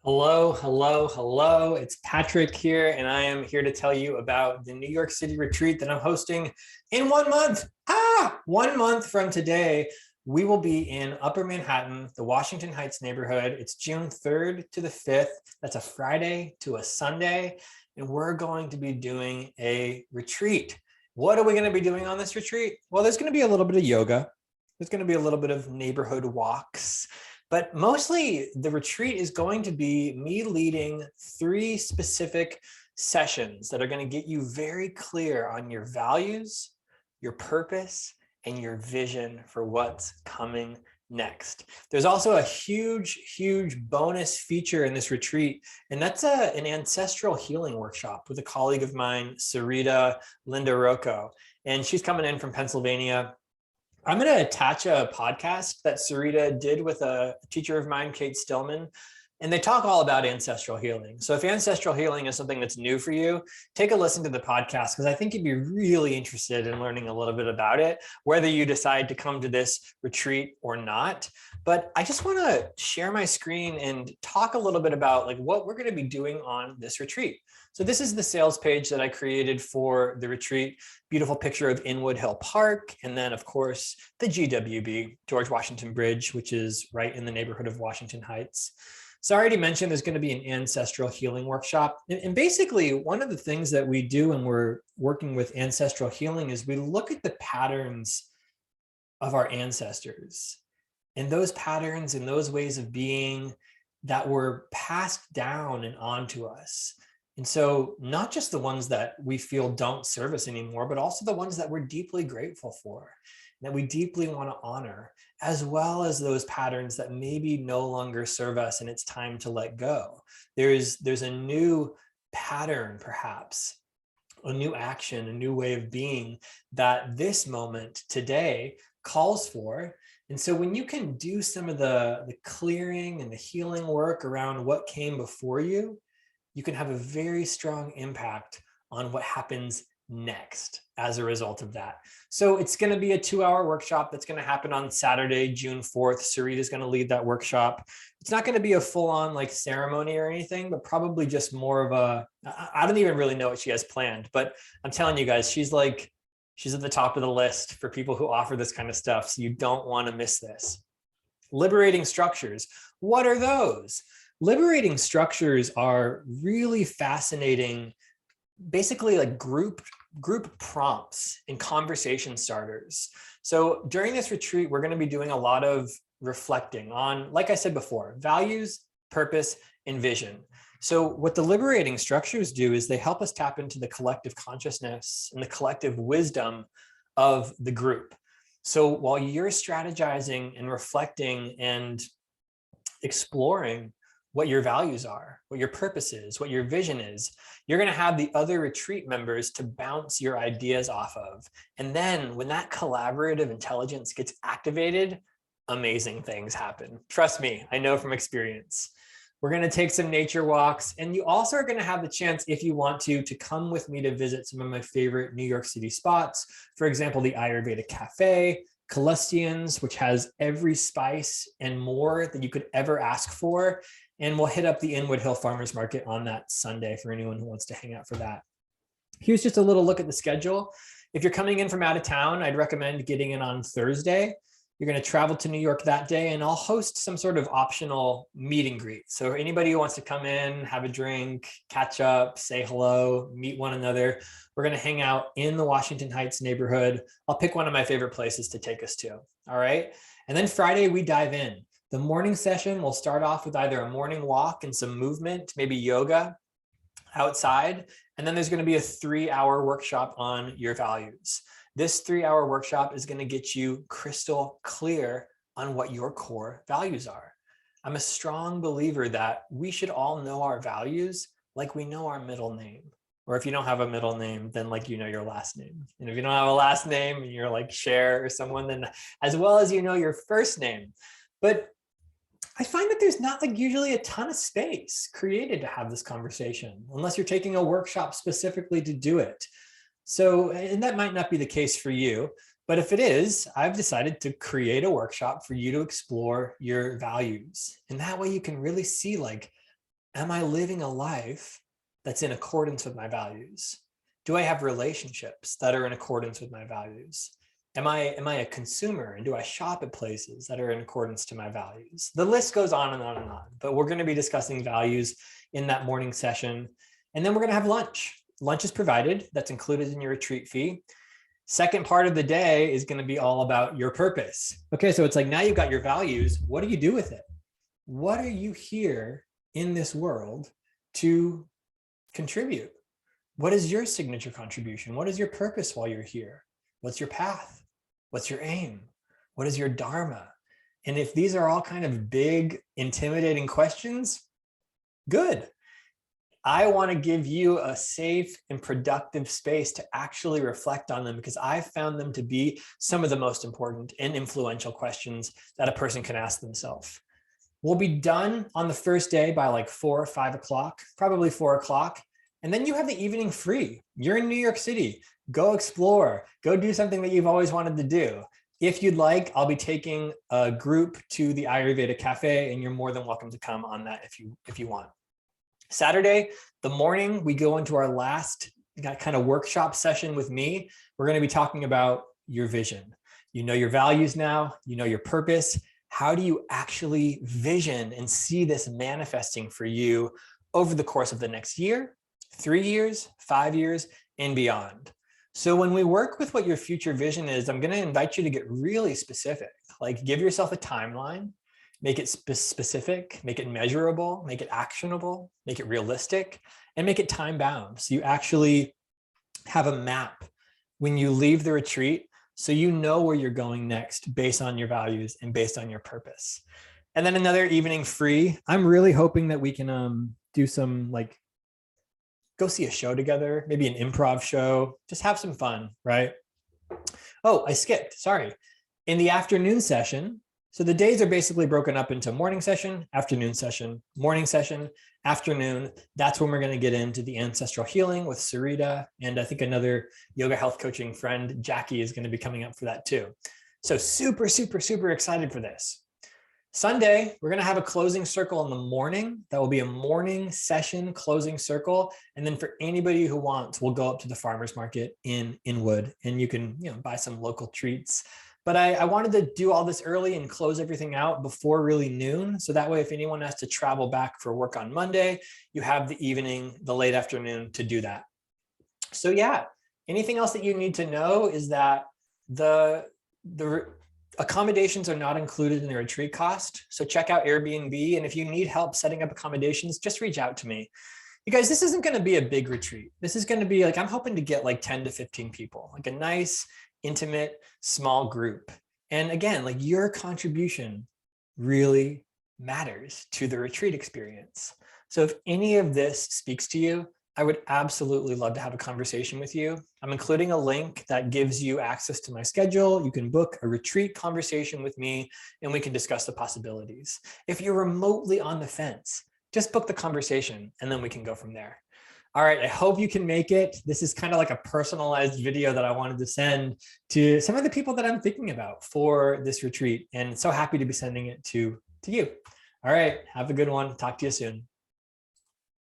Hello, hello, hello. It's Patrick here, and I am here to tell you about the New York City retreat that I'm hosting in 1 month. 1 month from today, we will be in Upper Manhattan, the Washington Heights neighborhood. It's June 3rd to the 5th. That's a Friday to a Sunday, and we're going to be doing a retreat. What are we going to be doing on this retreat? Well, there's going to be a little bit of yoga. There's going to be a little bit of neighborhood walks. But mostly the retreat is going to be me leading 3 specific sessions that are going to get you very clear on your values, your purpose, and your vision for what's coming next. There's also a huge bonus feature in this retreat, and that's an ancestral healing workshop with a colleague of mine, Sarita Linda Rocco. And she's coming in from Pennsylvania. I'm going to attach a podcast that Sarita did with a teacher of mine, Kate Stillman, and they talk all about ancestral healing. So if ancestral healing is something that's new for you, take a listen to the podcast because I think you'd be really interested in learning a little bit about it, whether you decide to come to this retreat or not. But I just want to share my screen and talk a little bit about what we're going to be doing on this retreat. So this is the sales page that I created for the retreat. Beautiful picture of Inwood Hill Park. And then of course, the GWB, George Washington Bridge, which is right in the neighborhood of Washington Heights. So I already mentioned there's going to be an ancestral healing workshop. And basically one of the things that we do when we're working with ancestral healing is we look at the patterns of our ancestors and those patterns and those ways of being that were passed down and onto us. And so not just the ones that we feel don't serve us anymore, but also the ones that we're deeply grateful for, that we deeply want to honor, as well as those patterns that maybe no longer serve us and it's time to let go. There's a new pattern, perhaps, a new action, a new way of being that this moment today calls for. And so when you can do some of the clearing and the healing work around what came before you, you can have a very strong impact on what happens next as a result of that. So it's going to be a 2-hour workshop that's going to happen on Saturday, June 4th. Sarita is going to lead that workshop. It's not going to be a full-on ceremony or anything, but probably just more of I don't even really know what she has planned, but I'm telling you guys, she's at the top of the list for people who offer this kind of stuff. So you don't want to miss this. Liberating structures. What are those? Liberating structures are really fascinating, basically group prompts and conversation starters. So during this retreat, we're going to be doing a lot of reflecting on, like I said before, values, purpose, and vision. So what the liberating structures do is they help us tap into the collective consciousness and the collective wisdom of the group. So while you're strategizing and reflecting and exploring what your values are, what your purpose is, what your vision is, you're going to have the other retreat members to bounce your ideas off of. And then when that collaborative intelligence gets activated, amazing things happen. Trust me, I know from experience. We're going to take some nature walks, and you also are going to have the chance, if you want to come with me to visit some of my favorite New York City spots. For example, the Ayurveda Cafe, Callustians, which has every spice and more that you could ever ask for. And we'll hit up the Inwood Hill Farmers Market on that Sunday for anyone who wants to hang out for that. Here's just a little look at the schedule. If you're coming in from out of town, I'd recommend getting in on Thursday. You're going to travel to New York that day, and I'll host some sort of optional meet and greet. So anybody who wants to come in, have a drink, catch up, say hello, meet one another, we're going to hang out in the Washington Heights neighborhood. I'll pick one of my favorite places to take us to. All right. And then Friday, we dive in. The morning session will start off with either a morning walk and some movement, maybe yoga outside. And then there's going to be a 3-hour workshop on your values. This 3-hour workshop is going to get you crystal clear on what your core values are. I'm a strong believer that we should all know our values like we know our middle name. Or if you don't have a middle name, then your last name. And if you don't have a last name and you're Cher or someone, then as well as your first name. But I find that there's not usually a ton of space created to have this conversation unless you're taking a workshop specifically to do it. So, and that might not be the case for you, but if it is, I've decided to create a workshop for you to explore your values. And that way you can really see Am I living a life that's in accordance with my values? Do I have relationships that are in accordance with my values? Am I a consumer, and do I shop at places that are in accordance to my values? The list goes on and on and on, but we're going to be discussing values in that morning session. And then we're going to have lunch. Lunch is provided. That's included in your retreat fee. Second part of the day is going to be all about your purpose. Okay, so it's like now you've got your values. What do you do with it? What are you here in this world to contribute? What is your signature contribution? What is your purpose while you're here? What's your path? What's your aim? What is your dharma? And if these are all kind of big, intimidating questions, good. I want to give you a safe and productive space to actually reflect on them, because I've found them to be some of the most important and influential questions that a person can ask themselves. We'll be done on the first day by like 4 or 5 o'clock, probably 4 o'clock. And then you have the evening free. You're in New York City. Go explore. Go do something that you've always wanted to do. If you'd like, I'll be taking a group to the Ayurveda Cafe, and you're more than welcome to come on that if you want. Saturday, the morning, we go into our last kind of workshop session with me. We're going to be talking about your vision. You know your values now. You know your purpose. How do you actually vision and see this manifesting for you over the course of the next year, 3 years, 5 years, and beyond? So when we work with what your future vision is, I'm going to invite you to get really specific. Like, give yourself a timeline, make it specific, make it measurable, make it actionable, make it realistic, and make it time bound. So you actually have a map when you leave the retreat, so you know where you're going next based on your values and based on your purpose. And then another evening free. I'm really hoping that we can do some, like, go see a show together, maybe an improv show, just have some fun, right? Oh, I skipped, sorry. In the afternoon session, so the days are basically broken up into morning session, morning session, afternoon. That's when we're going to get into the ancestral healing with Sarita. And I think another yoga health coaching friend, Jackie, is going to be coming up for that too. So super, super, super excited for this. Sunday, we're going to have a closing circle in the morning. That will be a morning session closing circle. And then for anybody who wants, we'll go up to the farmers market in Inwood, and you can, buy some local treats. But I wanted to do all this early and close everything out before really noon. So that way, if anyone has to travel back for work on Monday, you have the evening, the late afternoon to do that. So yeah, anything else that you need to know is that the accommodations are not included in the retreat cost. So check out Airbnb. And if you need help setting up accommodations, just reach out to me. You guys, this isn't going to be a big retreat. This is going to be like, I'm hoping to get like 10 to 15 people, like a nice, intimate, small group. And again, like, your contribution really matters to the retreat experience. So if any of this speaks to you, I would absolutely love to have a conversation with you. I'm including a link that gives you access to my schedule. You can book a retreat conversation with me, and we can discuss the possibilities. If you're remotely on the fence, just book the conversation, and then we can go from there. All right, I hope you can make it. This is kind of like a personalized video that I wanted to send to some of the people that I'm thinking about for this retreat, and so happy to be sending it to you. All right, have a good one. Talk to you soon.